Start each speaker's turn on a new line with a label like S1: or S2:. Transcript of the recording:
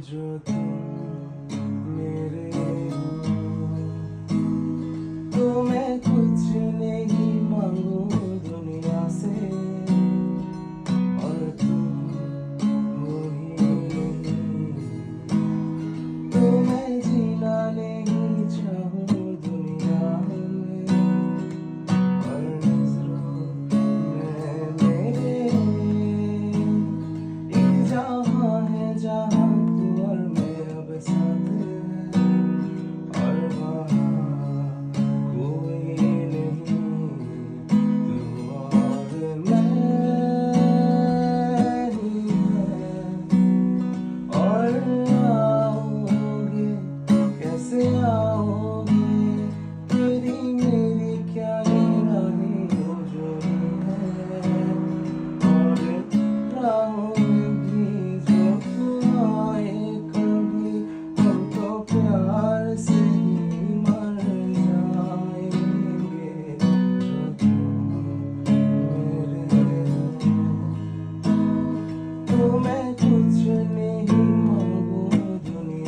S1: जो तुम मेरे हो तो मैं कुछ नहीं मांगू दुनिया से और तुम हो ही तो मैं जीना नहीं चाहूँ दुनिया में और नजरों में मेरे एक जहाँ है जहाँ तू और मैं अब साथ हैं और वहाँ कोई नहीं तू और मैं ही हैं और आओगे कैसे आओगे तेरी मेरी क्या राहें जोड़ी है और राहों में भी जो तू आए कभी हम तो प्यार से ही मर जाएंगे जो तुम मेरे हो तो मैं